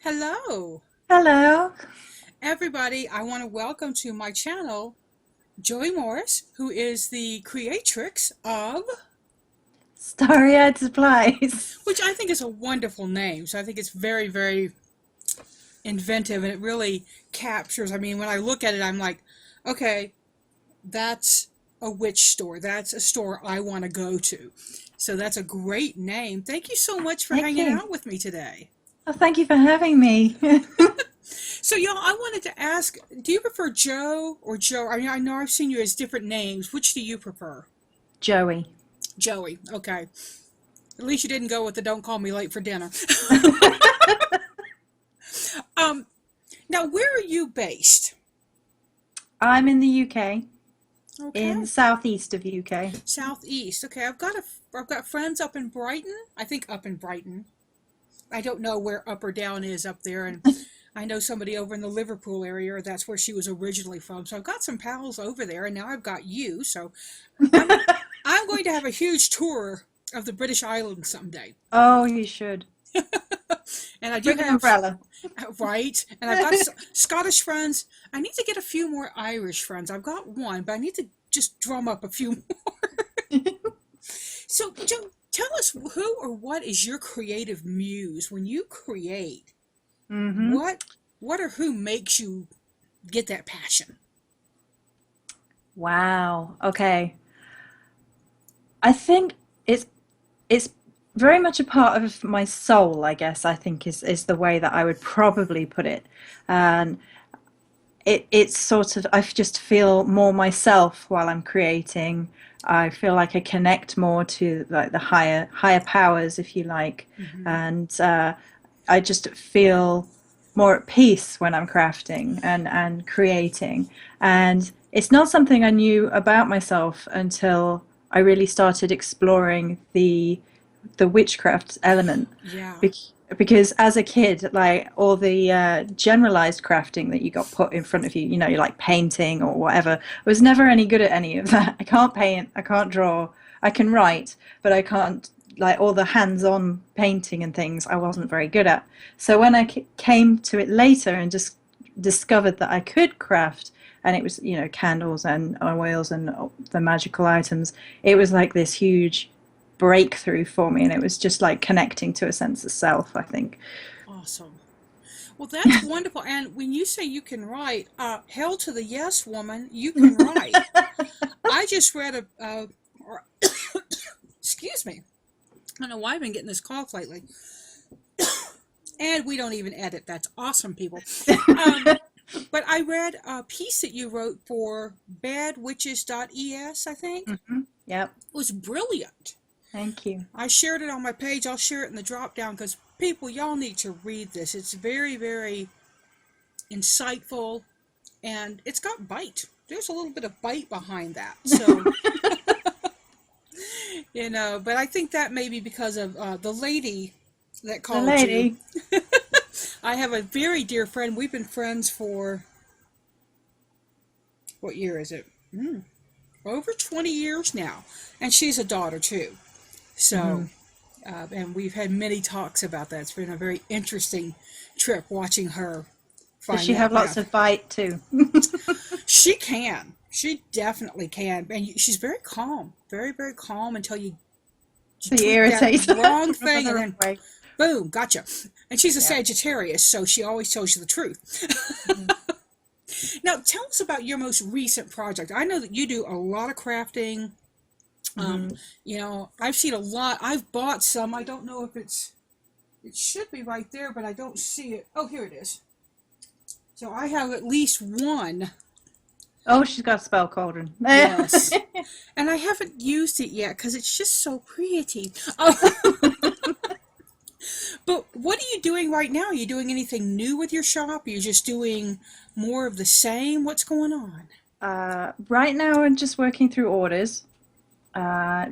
Hello, Hello, everybody. I want to welcome to my channel Joey Morris, who is the creatrix of, Starry Eyed Supplies. which I think is a wonderful name. So I think it's very, very inventive and it really captures. I mean, when I look at it, I'm like, okay, that's a witch store. That's a store I want to go to. So that's a great name. Thank you so much for Thank hanging you. out with me today. Oh, thank you for having me. So, y'all, I wanted to ask, do you prefer Joe or Joe? I mean, I know I've seen you as different names. Which do you prefer? Joey. Joey. Okay. At least you didn't go with the don't call me late for dinner. um, Now, where are you based? I'm in the UK, in the Okay. southeast of UK. Southeast. Okay. I've got friends up in Brighton. I think up in Brighton. I don't know where up or down is up there, and I know somebody over in the Liverpool area, or that's where she was originally from. So I've got some pals over there, and now I've got you. So I'm I'm going to have a huge tour of the British Islands someday. Oh, you should. And I do Bring an have umbrella. right, and I've got Scottish friends. I need to get a few more Irish friends. I've got one, but I need to just drum up a few more. So, Joe, tell us who or what is your creative muse when you create? hmm What what or who makes you get that passion? Wow. Okay. I think it's very much a part of my soul, I guess, I think is the way that I would probably put it. And it's sort of I just feel more myself while I'm creating. I feel like I connect more to like the higher powers, if you like, Hmm. and I just feel more at peace when I'm crafting and creating. And it's not something I knew about myself until I really started exploring the witchcraft element. Yeah. Because as a kid, like all the generalized crafting that you got put in front of you, you like painting or whatever, I was never any good at any of that. I can't paint, I can't draw, I can write, but I can't, like all the hands-on painting and things, I wasn't very good at. So when I came to it later and just discovered that I could craft, and it was, candles and oils and the magical items, it was like this huge breakthrough for me, and it was just like connecting to a sense of self, I think. Awesome. Well, that's wonderful. And when you say you can write, hell to the yes, woman, you can write. I just read or, excuse me. I don't know why I've been getting this cough lately. And we don't even edit. That's awesome, people. Um, but I read a piece that you wrote for badwitches.es, I think. Yep. It was brilliant. Thank you. I shared it on my page. I'll share it in the drop down because people, y'all need to read this. It's very, very insightful and it's got bite. There's a little bit of bite behind that. So, but I think that may be because of the lady that The called you. lady. I have a very dear friend. We've been friends for, what year is it? Over 20 years now. And she's a daughter too. So, hmm and we've had many talks about that. It's been a very interesting trip watching her Does find she that have lots path. of bite too? She can. She definitely can. And she's very calm. Very, very calm until you So you tweak that irritate her wrong in thing the and wrong then way. boom, gotcha. And she's a Yeah. Sagittarius, so she always tells you the truth. Mhm. Now, tell us about your most recent project. I know that you do a lot of crafting. Um, Mhm. I've seen a lot. I've bought some. I don't know if it should be right there, but I don't see it. Oh, here it is. So I have at least one. Oh, she's got a spell cauldron. Yes. And I haven't used it yet because it's just so pretty. Oh, but what are you doing right now? Are you doing anything new with your shop? Are you just doing more of the same? What's going on? Right now, I'm just working through orders, uh,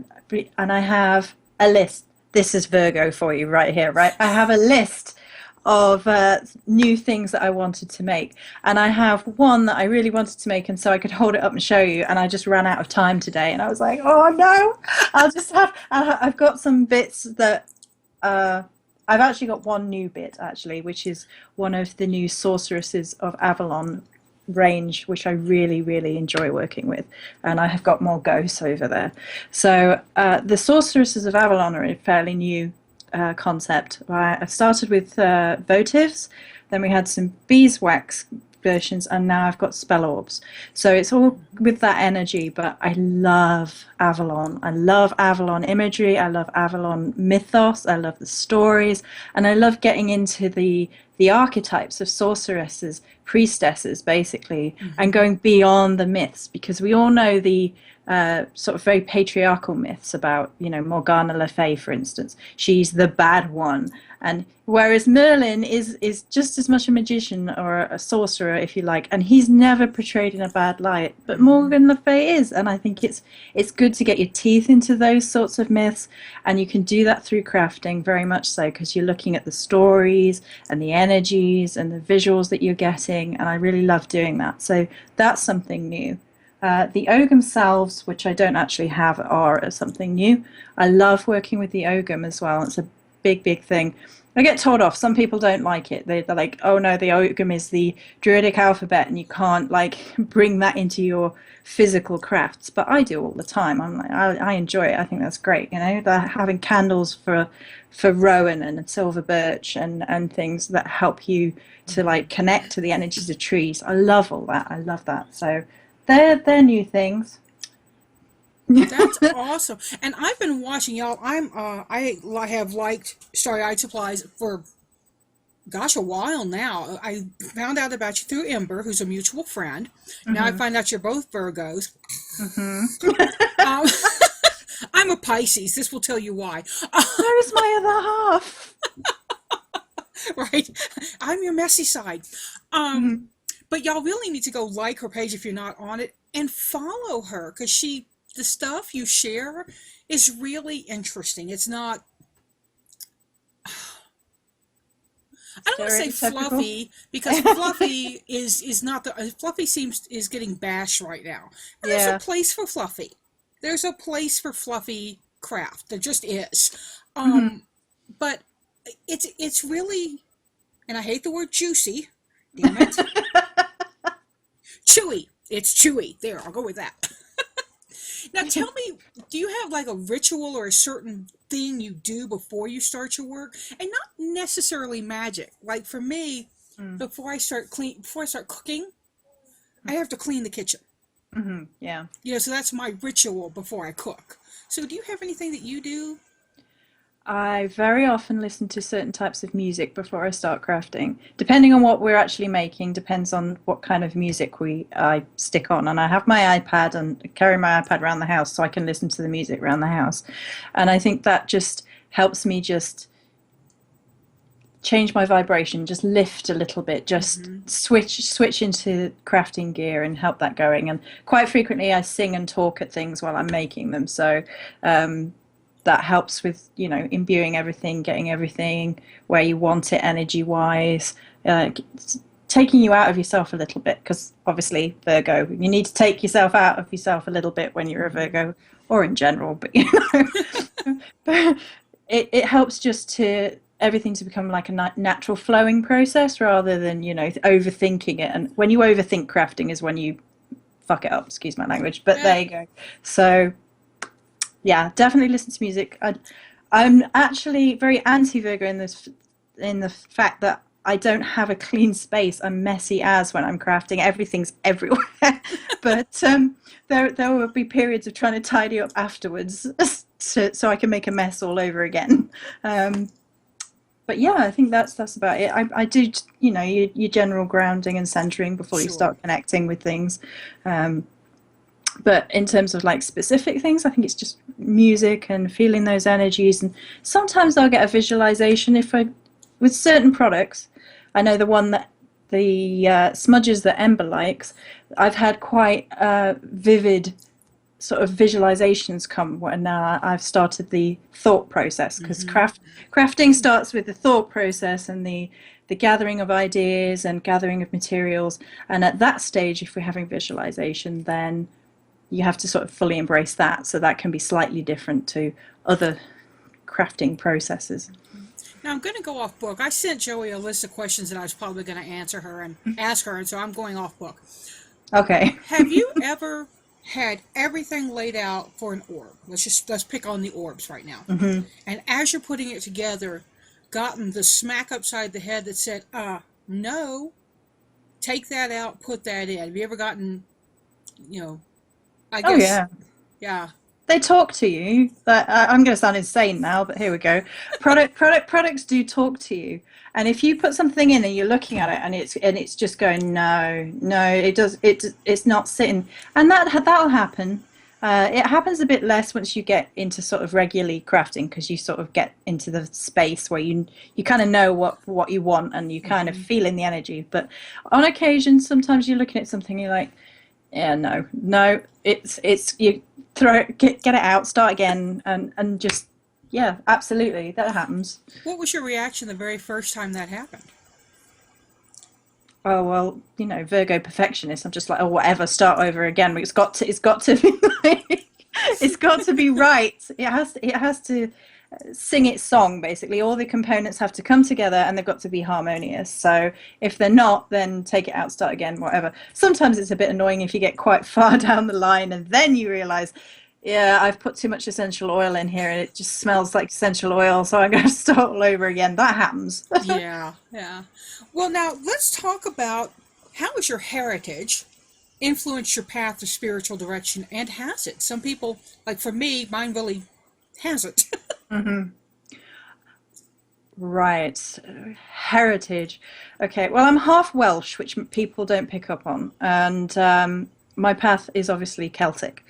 and I have a list. This is Virgo for you right here, right? I have a list of new things that I wanted to make, and I have one that I really wanted to make, and so I could hold it up and show you. And I just ran out of time today, and I was like, "Oh no, I'll just have." I've got some bits that. I've actually got one new bit actually, which is one of the new Sorceresses of Avalon range, which I really, really enjoy working with, and I have got more ghosts over there. So the Sorceresses of Avalon are a fairly new concept. I started with votives, then we had some beeswax versions, and now I've got spell orbs. So it's all with that energy, but I love Avalon. I love Avalon imagery. I love Avalon mythos. I love the stories, and I love getting into the archetypes of sorceresses, priestesses, basically, and going beyond the myths, because we all know the sort of very patriarchal myths about, Morgana Le Fay, for instance. She's the bad one. And whereas Merlin is just as much a magician or a sorcerer, if you like, and he's never portrayed in a bad light. But Morgan Le Fay is, and I think it's good to get your teeth into those sorts of myths, and you can do that through crafting, very much so, because you're looking at the stories and the energies and the visuals that you're getting, and I really love doing that. So that's something new. The Ogum salves, which I don't actually have, are something new. I love working with the Ogum as well. It's a big thing. I get told off. Some people don't like it. They're like, oh no, the Ogum is the druidic alphabet and you can't bring that into your physical crafts. But I do all the time. I'm like, I enjoy it. I think that's great. They're having candles for rowan and silver birch and things that help you to connect to the energies of trees. I love all that. I love that. So they're new things. That's awesome. And I've been watching y'all. I have liked Starry Eyed Supplies for a while now. I found out about you through Ember, who's a mutual friend. Now I find out you're both Virgos. I'm a Pisces. This will tell you why. Where's my other half? Right. I'm your messy side. But y'all really need to go like her page if you're not on it and follow her, because the stuff you share is really interesting. It's not, I don't want to say fluffy, because fluffy is not fluffy is getting bashed right now. And there's a place for fluffy. There's a place for fluffy craft. There just is. But it's really, and I hate the word juicy, damn it. Chewy. It's chewy. There, I'll go with that. Now tell me, do you have a ritual or a certain thing you do before you start your work? And not necessarily magic. Like for me, before I start cooking, I have to clean the kitchen. Yeah. So that's my ritual before I cook. So do you have anything that you do? I very often listen to certain types of music before I start crafting. Depending on what we're actually making, depends on what kind of music I stick on. And I have my iPad and carry my iPad around the house so I can listen to the music around the house. And I think that just helps me just change my vibration, just lift a little bit, just switch into crafting gear and help that going. And quite frequently I sing and talk at things while I'm making them. So that helps with, imbuing everything, getting everything where you want it energy-wise, taking you out of yourself a little bit, because obviously Virgo, you need to take yourself out of yourself a little bit when you're a Virgo, or in general, but but it helps just to everything to become like a natural flowing process rather than, overthinking it. And when you overthink crafting is when you fuck it up, excuse my language, but there you go. So yeah, definitely listen to music. I'm actually very anti-Virgo in the fact that I don't have a clean space. I'm messy as when I'm crafting. Everything's everywhere. But there will be periods of trying to tidy up afterwards so I can make a mess all over again. But yeah, I think that's about it. I do, your general grounding and centering before you start connecting with things. But in terms of specific things, I think it's just music and feeling those energies. And sometimes I'll get a visualization with certain products. I know the one that the smudges that Ember likes, I've had quite vivid sort of visualizations come when I've started the thought process, because crafting starts with the thought process and the gathering of ideas and gathering of materials. And at that stage, if we're having visualization, then you have to sort of fully embrace that. So that can be slightly different to other crafting processes. Now I'm going to go off book. I sent Joey a list of questions that I was probably going to answer her and ask her, and so I'm going off book. Okay. Have you ever had everything laid out for an orb? Let's pick on the orbs right now. Hmm. And as you're putting it together, gotten the smack upside the head that said, no, take that out, put that in. Have you ever gotten, I Oh guess, yeah. yeah. They talk to you. I'm going to sound insane now, but here we go. Products do talk to you. And if you put something in and you're looking at it and it's just going no, it's not sitting, and that'll happen. It happens a bit less once you get into sort of regularly crafting, because you sort of get into the space where you kind of know what you want, and you kind of feel in the energy. But on occasion, sometimes you're looking at something, you're like, yeah, no, it's you get it out, start again, and just, yeah, absolutely, that happens. What was your reaction the very first time that happened? Oh well, Virgo perfectionist. I'm just like, oh, whatever, start over again. It's got to be like, it's got to be right. It has to sing its song, basically. All the components have to come together and they've got to be harmonious. So if they're not, then take it out, start again, whatever. Sometimes it's a bit annoying if you get quite far down the line and then you realize, yeah, I've put too much essential oil in here and it just smells like essential oil, so I'm going to start all over again. That happens. Yeah, yeah. Well, now let's talk about how has your heritage influenced your path to spiritual direction, and has it? Some people, like for me, mine really hasn't. Hmm. Right. Heritage. Okay. Well, I'm half Welsh, which people don't pick up on. And my path is obviously Celtic.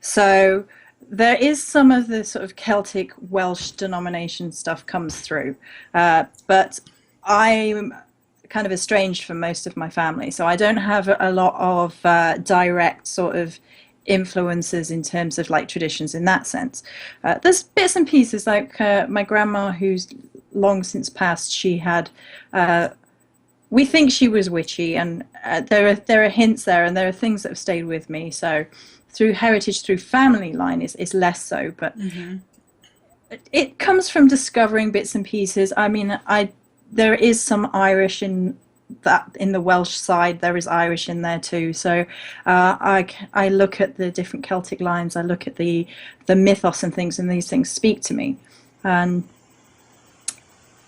So there is some of the sort of Celtic Welsh denomination stuff comes through. But I'm kind of estranged from most of my family. So I don't have a lot of direct sort of influences in terms of like traditions in that sense. There's bits and pieces like my grandma, who's long since passed. She had, we think she was witchy, and there are hints there, and there are things that have stayed with me. So through heritage, through family line is less so, but Hmm. it comes from discovering bits and pieces. I mean, there is some Irish in the Welsh side. There is Irish in there too. So I look at the different Celtic lines. I look at the mythos and things, and these things speak to me. And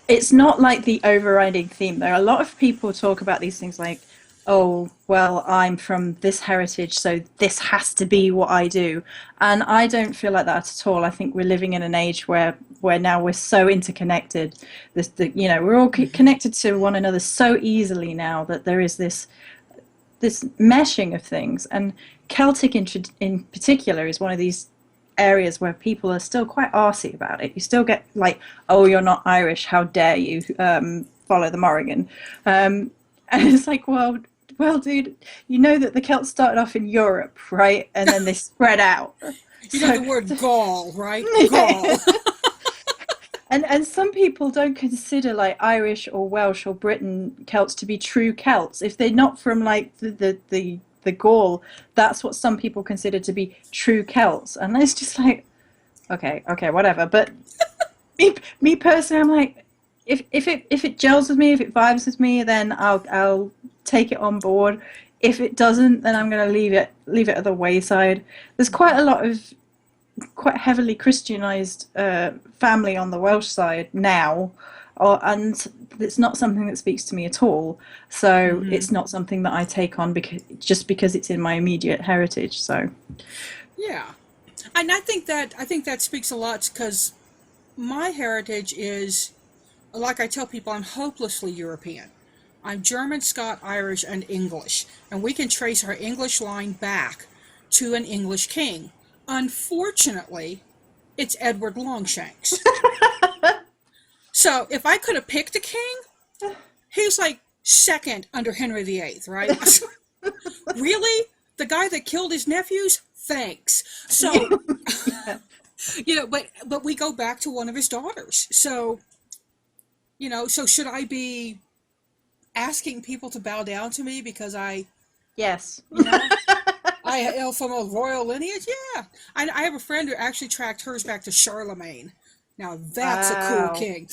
it's not like the overriding theme. There are a lot of people talk about these things like, oh, well, I'm from this heritage, so this has to be what I do. And I don't feel like that at all. I think we're living in an age where now we're so interconnected. We're all connected to one another so easily now that there is this meshing of things. And Celtic in particular is one of these areas where people are still quite arsy about it. You still get like, oh, you're not Irish, how dare you follow the Morrigan. And it's like, well, dude, you know that the Celts started off in Europe, right? And then they spread out. You know the word Gaul, right? Gaul. And some people don't consider like Irish or Welsh or Briton Celts to be true Celts. If they're not from like the Gaul, that's what some people consider to be true Celts. And it's just like, okay, whatever. But me personally, I'm like, if it gels with me, if it vibes with me, then I'll take it on board. If it doesn't, then I'm going to leave it at the wayside. There's quite a lot of quite heavily Christianized family on the Welsh side now, and it's not something that speaks to me at all. So it's not something that I take on because it's in my immediate heritage. So Yeah, and I think that speaks a lot, because my heritage is, like I tell people, I'm hopelessly European. I'm German, Scot, Irish, and English, and we can trace our English line back to an English king. Unfortunately, it's Edward Longshanks. So if I could have picked a king, he's like second under Henry VIII, right? Really? The guy that killed his nephews? Thanks. So, but we go back to one of his daughters. So, so should I be asking people to bow down to me because yes. I hail from a royal lineage? Yeah. I have a friend who actually tracked hers back to Charlemagne. Now that's a cool Wow. king.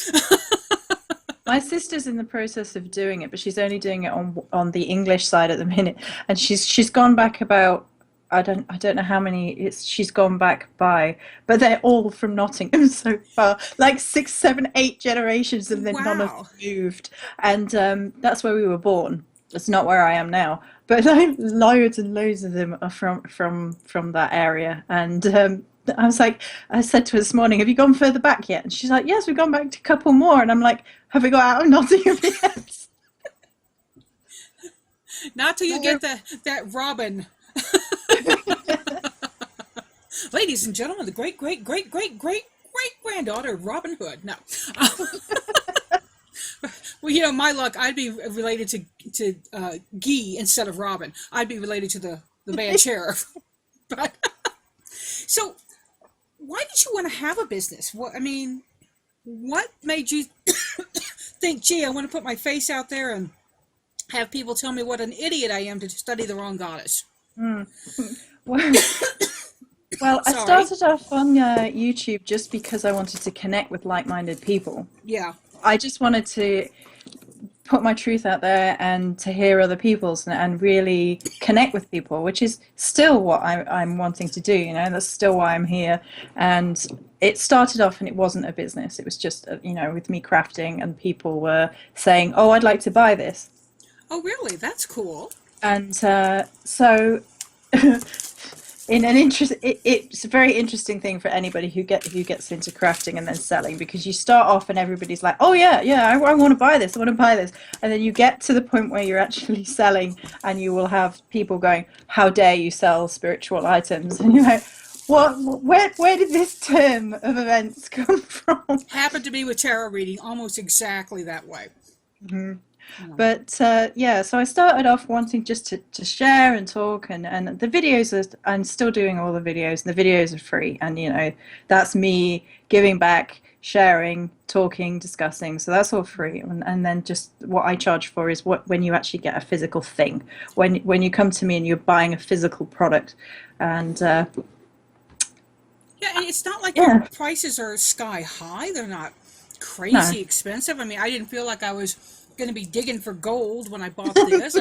My sister's in the process of doing it, but she's only doing it on the English side at the minute, and she's gone back about I don't know how many she's gone back by, but they're all from Nottingham so far, like 6, 7, 8 generations, and then none of them Wow. moved, and that's where we were born. That's not where I am now, but like, loads and loads of them are from that area, and I said to her this morning, "Have you gone further back yet?" And she's like, "Yes, we've gone back to a couple more," and I'm like, "Have we got out of Nottingham yet?" Not till you No. get that Robin. Ladies and gentlemen, the great, great, great, great, great, great granddaughter of Robin Hood. No. Well, my luck, I'd be related to Guy instead of Robin. I'd be related to the band sheriff. But so, why did you want to have a business? What made you think, gee, I want to put my face out there and have people tell me what an idiot I am to study the wrong goddess? Mm. Well, I Sorry. started off on YouTube just because I wanted to connect with like-minded people. Yeah. I just wanted to put my truth out there and to hear other people's and really connect with people, which is still what I'm wanting to do. That's still why I'm here. And it started off and it wasn't a business. It was just, with me crafting, and people were saying, "Oh, I'd like to buy this." Oh, really? That's cool. And so in an it's a very interesting thing for anybody who gets into crafting and then selling, because you start off and everybody's like, "Oh yeah, I want to buy this, and then you get to the point where you're actually selling, and you will have people going, "How dare you sell spiritual items?" And you're like, "What? Where did this turn of events come from?" Happened to be with tarot reading, almost exactly that way. Mhm. Yeah. But so I started off wanting just to share and talk, and the videos I'm still doing all the videos, and the videos are free, and that's me giving back, sharing, talking, discussing, so that's all free, and then just what I charge for is when you actually get a physical thing, when you come to me and you're buying a physical product, and Yeah, and it's not like your yeah, prices are sky high. They're not no, crazy expensive. I didn't feel like I was going to be digging for gold when I bought this.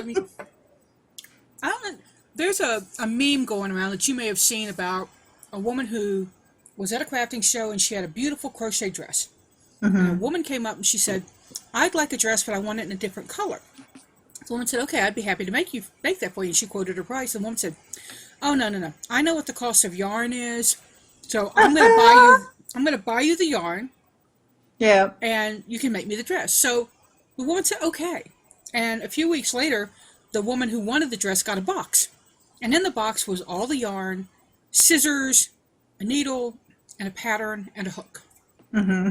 I don't know. There's a meme going around that you may have seen about a woman who was at a crafting show and she had a beautiful crochet dress. And a hmm woman came up and she said, "I'd like a dress, but I want it in a different color." The woman said, "Okay, I'd be happy to make that for you." And she quoted her price. The woman said, "Oh, no, no, no. I know what the cost of yarn is. So I'm going to buy you the yarn yeah, and you can make me the dress." So the woman said, "Okay." And a few weeks later, the woman who wanted the dress got a box. And in the box was all the yarn, scissors, a needle, and a pattern, and a hook. hmm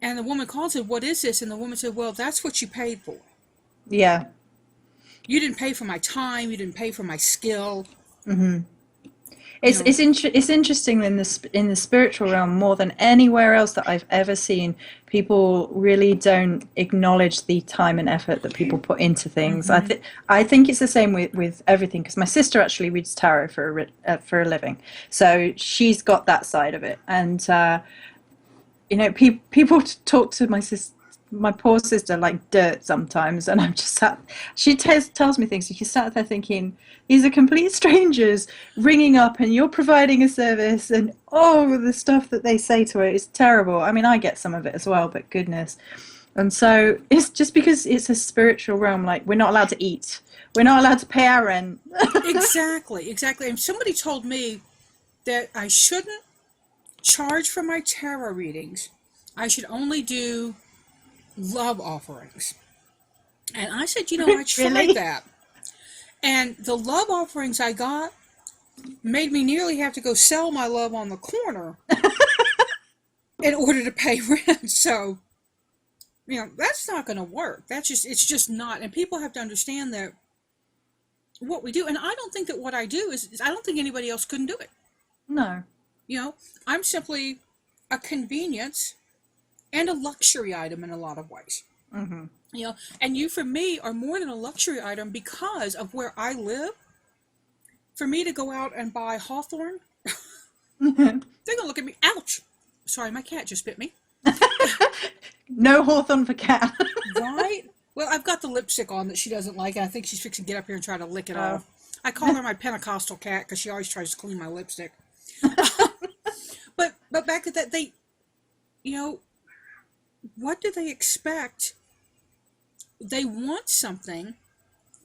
And the woman called and said, "What is this?" And the woman said, "Well, that's what you paid for. yeah. You didn't pay for my time. You didn't pay for my skill." hmm You It's know, it's interesting in the spiritual realm more than anywhere else that I've ever seen. People really don't acknowledge the time and effort that people put into things. hmm I think it's the same with everything, because my sister actually reads tarot for a living, so she's got that side of it. And people talk to my poor sister like dirt sometimes, and I'm just sat. She tells me things, and you sat there thinking, these are complete strangers ringing up, and you're providing a service, and oh, the stuff that they say to her is terrible. I get some of it as well, but goodness. And so it's just because it's a spiritual realm, like we're not allowed to eat, we're not allowed to pay our rent. exactly, exactly. And somebody told me that I shouldn't charge for my tarot readings. I should only do love offerings. And I said, I tried Really? that. And the love offerings I got made me nearly have to go sell my love on the corner in order to pay rent. So, that's not going to work. It's just not. And people have to understand that what we do, and I don't think that what I do I don't think anybody else couldn't do it. No. I'm simply a convenience and a luxury item in a lot of ways. hmm And you, for me, are more than a luxury item because of where I live. For me to go out and buy hawthorn, they're going to look at me. Ouch. Sorry, my cat just bit me. No Hawthorne for cat. Right? Well, I've got the lipstick on that she doesn't like, and I think she's fixing to get up here and try to lick it Oh. off. I call her my Pentecostal cat because she always tries to clean my lipstick. But back at that, you know, what do they expect? They want something,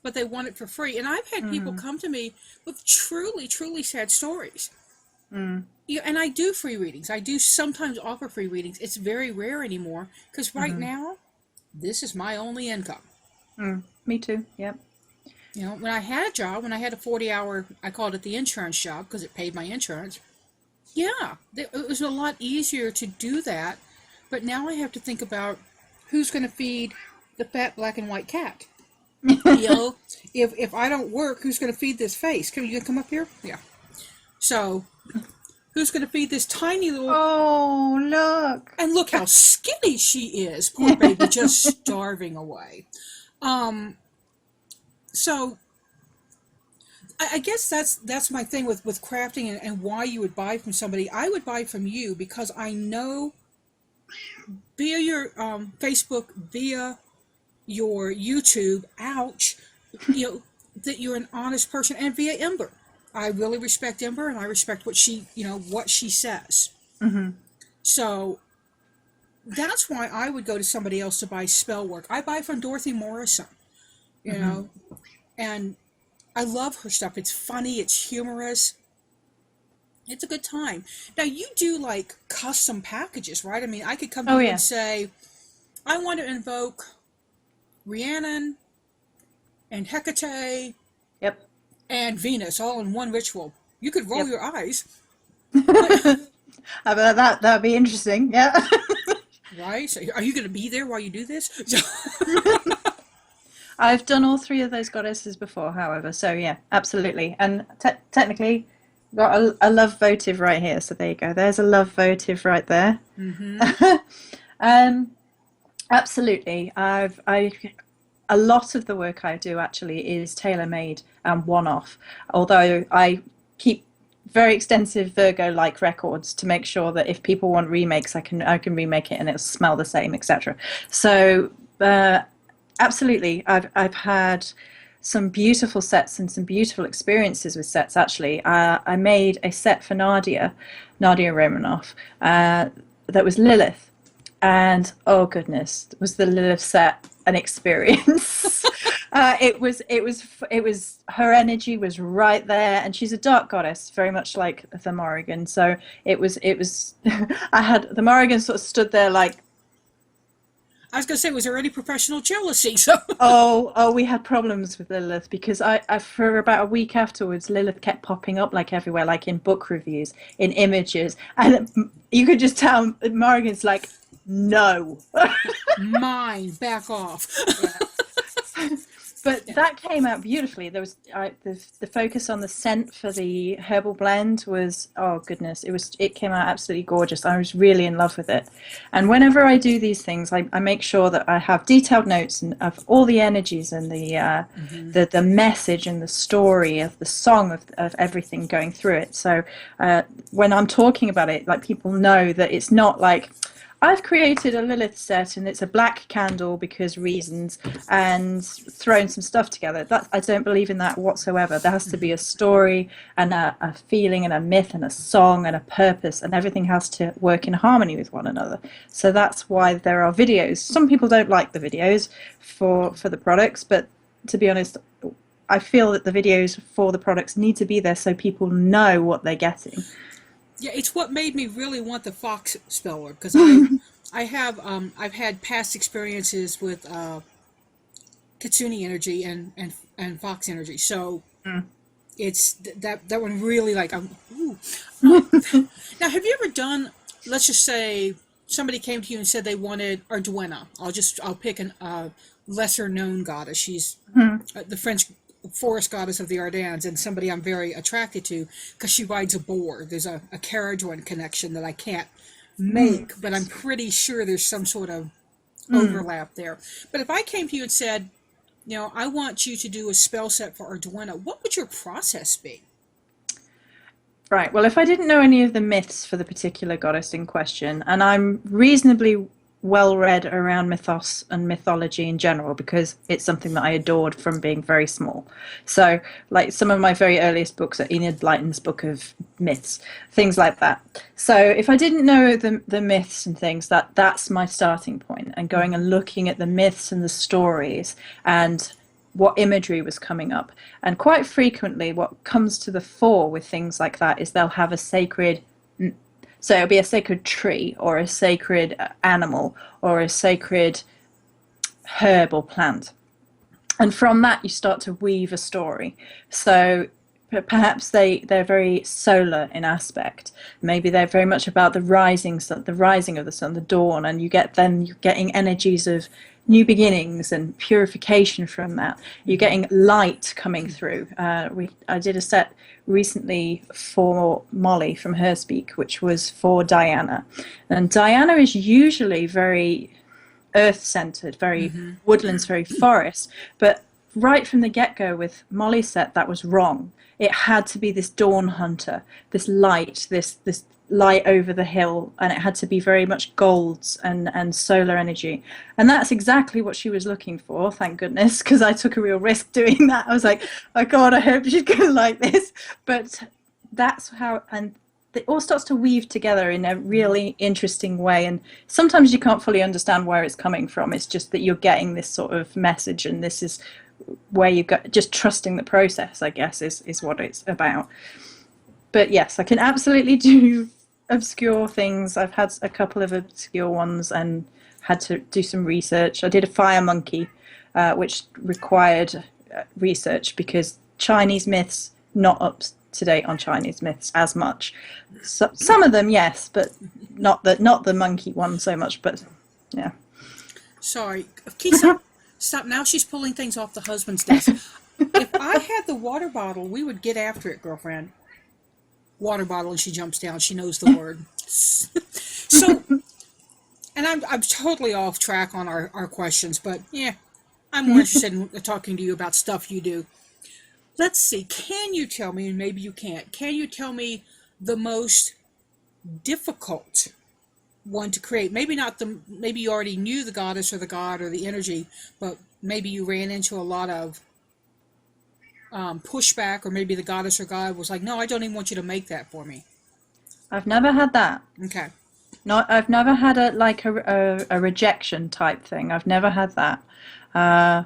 but they want it for free. And I've had people come to me with truly, truly sad stories. And I do free readings. I do sometimes offer free readings. It's very rare anymore because right now, this is my only income. Me too. Yep. When I had a job, when I had a 40-hour, I called it the insurance job because it paid my insurance. Yeah, it was a lot easier to do that. But now I have to think about who's going to feed the fat black and white cat. If I don't work, who's going to feed this face? Can you come up here? Yeah. So, who's going to feed this tiny little... Oh, look. And look how skinny she is. Poor baby, just starving away. So, I guess that's my thing with crafting and why you would buy from somebody. I would buy from you because I know via your Facebook, via your YouTube, that you're an honest person, and via Ember. I really respect Ember, and I respect what she says. So that's why I would go to somebody else to buy spell work. I buy from Dorothy Morrison, and I love her stuff. It's funny, it's humorous. It's a good time. Now, you do, like, custom packages, right? I mean, I could come to you and say, I want to invoke Rhiannon and Hecate and Venus all in one ritual. You could roll your eyes. That would be interesting, yeah. Right? So are you going to be there while you do this? I've done all three of those goddesses before, however, so yeah, absolutely. And technically, got a love votive right here, so there you go. There's a love votive right there. Absolutely. A lot of the work I do actually is tailor-made and one-off, although I keep very extensive Virgo-like records to make sure that if people want remakes, I can remake it and it'll smell the same, etc. So absolutely, I've had some beautiful sets and some beautiful experiences with sets. Actually, I made a set for Nadia Romanoff, that was Lilith, and oh goodness, was the Lilith set an experience. It was her energy was right there, and she's a dark goddess, very much like the Morrigan. So it was I had the Morrigan sort of stood there like, I was going to say, was there any professional jealousy? So oh, we had problems with Lilith because I for about a week afterwards, Lilith kept popping up like everywhere, like in book reviews, in images, and you could just tell Morrigan's like, no. Mine, back off. But that came out beautifully. There was the focus on the scent for the herbal blend was, oh goodness, it came out absolutely gorgeous. I was really in love with it. And whenever I do these things, I make sure that I have detailed notes of all the energies and the message and the story of the song of everything going through it. So when I'm talking about it, like, people know that it's not like, I've created a Lilith set and it's a black candle because reasons, and thrown some stuff together. I don't believe in that whatsoever. There has to be a story and a feeling and a myth and a song and a purpose, and everything has to work in harmony with one another. So that's why there are videos. Some people don't like the videos for the products, but to be honest, I feel that the videos for the products need to be there so people know what they're getting. Yeah, it's what made me really want the Fox spell work, because I've had past experiences with Kitsune energy and Fox energy, so it's that one really, like, ooh. Now, have you ever done? Let's just say somebody came to you and said they wanted Arduena. I'll pick a lesser known goddess. She's the French forest goddess of the Ardennes, and somebody I'm very attracted to because she rides a boar. There's a carriage one connection that I can't make, but I'm pretty sure there's some sort of overlap there. But if I came to you and said, I want you to do a spell set for Arduena, what would your process be? Right, well, if I didn't know any of the myths for the particular goddess in question, and I'm reasonably well read around mythos and mythology in general because it's something that I adored from being very small. So, like some of my very earliest books are Enid Blyton's Book of Myths, things like that. So, if I didn't know the myths and things, that's my starting point, and going and looking at the myths and the stories and what imagery was coming up. And quite frequently, what comes to the fore with things like that is they'll have a sacred, so it'll be a sacred tree or a sacred animal or a sacred herb or plant. And from that, you start to weave a story. So perhaps they're very solar in aspect. Maybe they're very much about the rising sun, the rising of the sun, the dawn, and you're getting energies of new beginnings and purification from that. You're getting light coming through. I did a set recently for Molly from Her Speak, which was for Diana. And Diana is usually very earth-centered, very woodlands, very forest. But right from the get-go with Molly's set, that was wrong. It had to be this dawn hunter, this light, this light over the hill, and it had to be very much golds and solar energy. And that's exactly what she was looking for, thank goodness, because I took a real risk doing that. I was like, oh God, I hope she's going to like this. But that's how, and it all starts to weave together in a really interesting way. And sometimes you can't fully understand where it's coming from. It's just that you're getting this sort of message, and this is where you got just trusting the process, I guess, is what it's about. But yes, I can absolutely do obscure things. I've had a couple of obscure ones and had to do some research. I did a fire monkey, which required research because Chinese myths not up to date on Chinese myths as much. So, some of them, yes, but not the monkey one so much. But yeah. Sorry, Keith, stop. Now she's pulling things off the husband's desk. If I had the water bottle, we would get after it, girlfriend. Water bottle, and she jumps down. She knows the word. So, and I'm totally off track on our questions, but yeah, I'm more interested in talking to you about stuff you do. Let's see. Can you tell me, and maybe you can't, can you tell me the most difficult one to create? Maybe maybe you already knew the goddess or the god or the energy, but maybe you ran into a lot of pushback, or maybe the goddess or god was like, no, I don't even want you to make that for me. I've never had that. Okay. I've never had a rejection type thing. I've never had that. I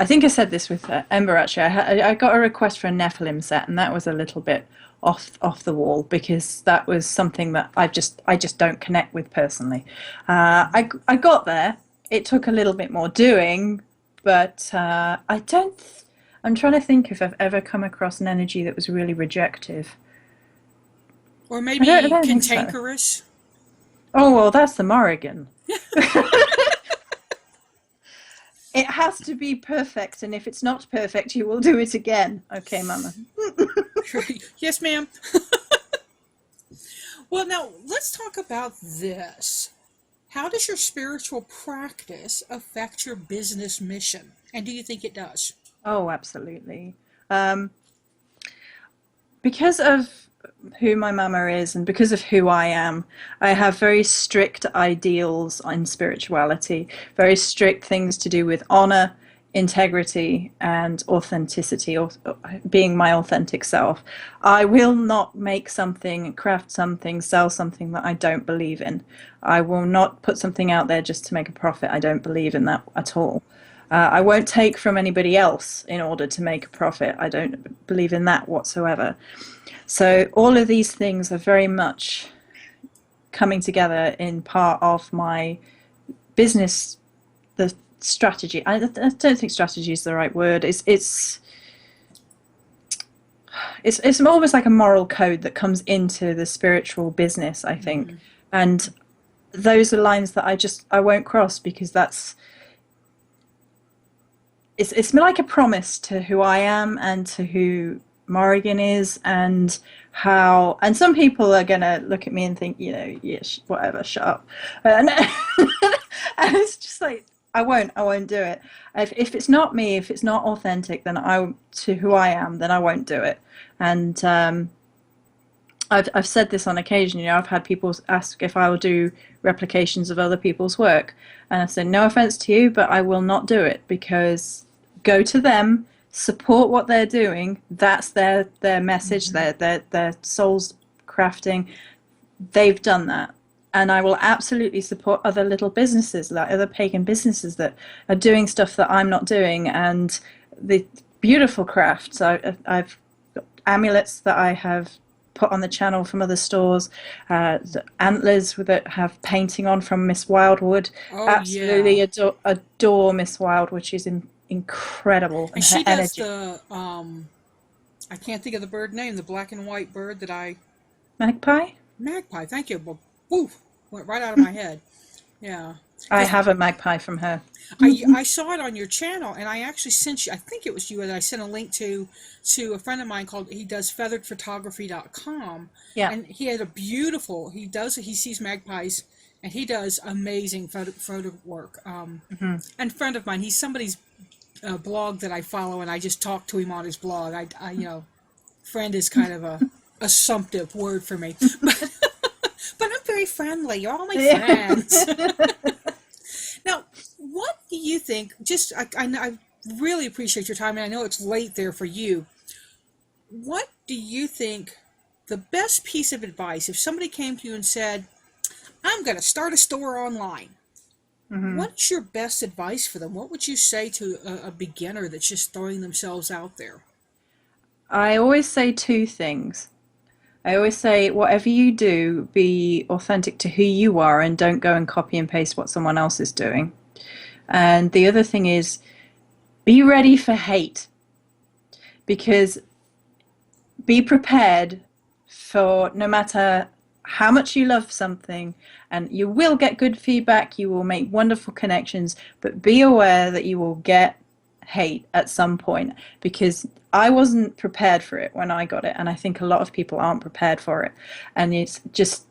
think I said this with Ember actually. I got a request for a Nephilim set, and that was a little bit off the wall because that was something that I just don't connect with personally. I got there. It took a little bit more doing, but I'm trying to think if I've ever come across an energy that was really rejective. Or maybe I don't cantankerous. So. Oh, well, that's the Morrigan. It has to be perfect, and if it's not perfect, you will do it again. Okay, Mama. Yes, ma'am. Well, now, let's talk about this. How does your spiritual practice affect your business mission? And do you think it does? Oh, absolutely. Because of who my mama is and because of who I am, I have very strict ideals in spirituality, very strict things to do with honor, integrity, and authenticity, or being my authentic self. I will not make something, craft something, sell something that I don't believe in. I will not put something out there just to make a profit. I don't believe in that at all. I won't take from anybody else in order to make a profit. I don't believe in that whatsoever. So all of these things are very much coming together in part of my business, the strategy. I don't think strategy is the right word. It's almost like a moral code that comes into the spiritual business, I think. Mm-hmm. And those are lines that I won't cross because it's like a promise to who I am and to who Morrigan is, and some people are gonna look at me and think, whatever, shut up, and it's just like I won't do it. If it's not me, if it's not authentic, then to who I am, then I won't do it. And I've said this on occasion. I've had people ask if I will do replications of other people's work, and I said, no offense to you, but I will not do it, because go to them, support what they're doing. That's their message, their soul's crafting. They've done that. And I will absolutely support other little businesses, like other pagan businesses that are doing stuff that I'm not doing, and the beautiful crafts. I've got amulets that I have put on the channel from other stores, the antlers that have painting on from Miss Wildwood. Oh Absolutely yeah. adore Miss Wildwood. She's incredible, And and her she does energy. the I can't think of the bird name, the black and white bird that I Magpie? magpie. Thank you. But woof, went right out of my head. Yeah. I Because have a magpie from her. I saw it on your channel, and I actually sent you. I think it was you that I sent a link to a friend of mine called. He does featheredphotography.com, Yeah. and he had a beautiful. He sees magpies, and he does amazing photo work. And friend of mine, he's somebody's blog that I follow, and I just talk to him on his blog. Friend is kind of a assumptive word for me, but I'm very friendly. You're all my friends. Now, what do you think? I really appreciate your time, and I know it's late there for you. What do you think the best piece of advice, if somebody came to you and said, I'm going to start a store online, what's your best advice for them? What would you say to a beginner that's just throwing themselves out there? I always say two things. I always say, whatever you do, be authentic to who you are, and don't go and copy and paste what someone else is doing. And the other thing is, be ready for hate, because be prepared for, no matter how much you love something, and you will get good feedback, you will make wonderful connections, but be aware that you will get hate at some point, because I wasn't prepared for it when I got it, and I think a lot of people aren't prepared for it. And it's just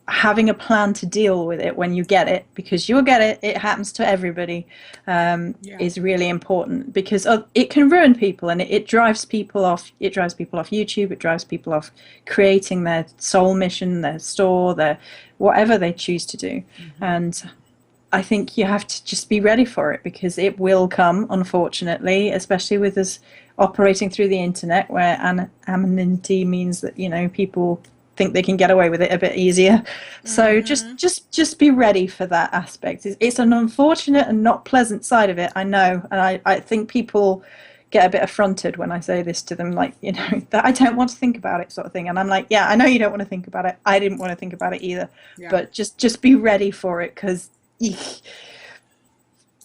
having a plan to deal with it when you get it, because you'll get it, it happens to everybody, Yeah. is really important, because it can ruin people, and it drives people off. It drives people off YouTube, it drives people off creating their soul mission, their store, their whatever they choose to do. And I think you have to just be ready for it, because it will come, unfortunately, especially with us operating through the internet, where anonymity means that, people think they can get away with it a bit easier. So just be ready for that aspect. It's an unfortunate and not pleasant side of it, I know, and I think people get a bit affronted when I say this to them, like, that I don't want to think about it, sort of thing. And I'm like, yeah, I know you don't want to think about it. I didn't want to think about it either. Yeah. But just be ready for it, because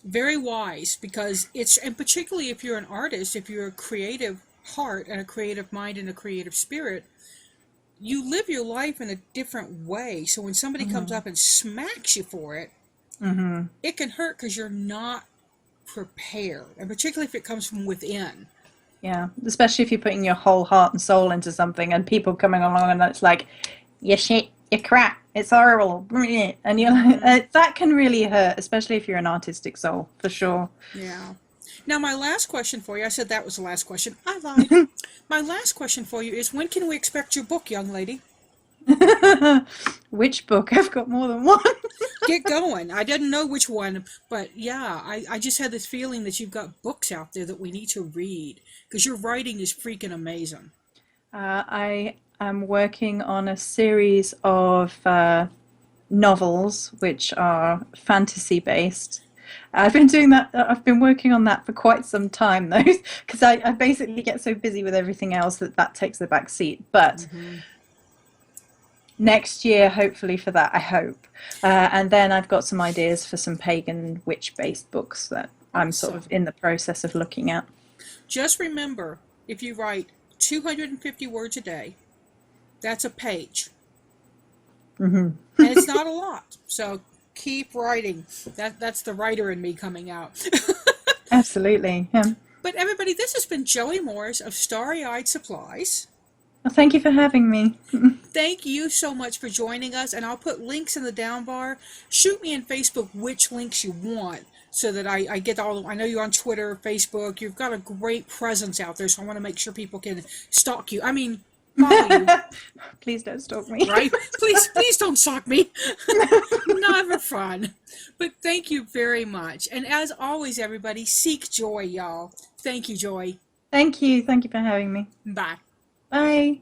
Very wise, because and particularly if you're an artist, if you're a creative heart and a creative mind and a creative spirit, you live your life in a different way. So when somebody comes up and smacks you for it, it can hurt because you're not prepared, and particularly if it comes from within. Yeah, especially if you're putting your whole heart and soul into something, and people coming along and it's like, you shit, you're crap, it's horrible, and you're like, that can really hurt, especially if you're an artistic soul, for sure. Yeah. Now, my last question for you, I said that was the last question. I lied. My last question for you is, when can we expect your book, young lady? Which book? I've got more than one. Get going. I didn't know which one, but yeah, I just had this feeling that you've got books out there that we need to read, because your writing is freaking amazing. I am working on a series of novels which are fantasy based. I've been doing that. I've been working on that for quite some time, though, because I basically get so busy with everything else that takes the back seat. But next year, hopefully, for that, I hope. And then I've got some ideas for some pagan witch-based books that I'm sort of in the process of looking at. Just remember, if you write 250 words a day, that's a page. And it's not a lot. So keep writing. That's the writer in me coming out. Absolutely. Yeah. But everybody, this has been Joey Morris of Starry Eyed Supplies. Well, thank you for having me. Thank you so much for joining us, and I'll put links in the down bar. Shoot me in Facebook which links you want, so that I get all of them. I know you're on Twitter, Facebook. You've got a great presence out there, so I want to make sure people can stalk you. I mean, follow you. Please don't stalk me. Right? Please don't stalk me. Never fun. But thank you very much. And as always, everybody, seek joy, y'all. Thank you, Joy. Thank you. Thank you for having me. Bye. Bye.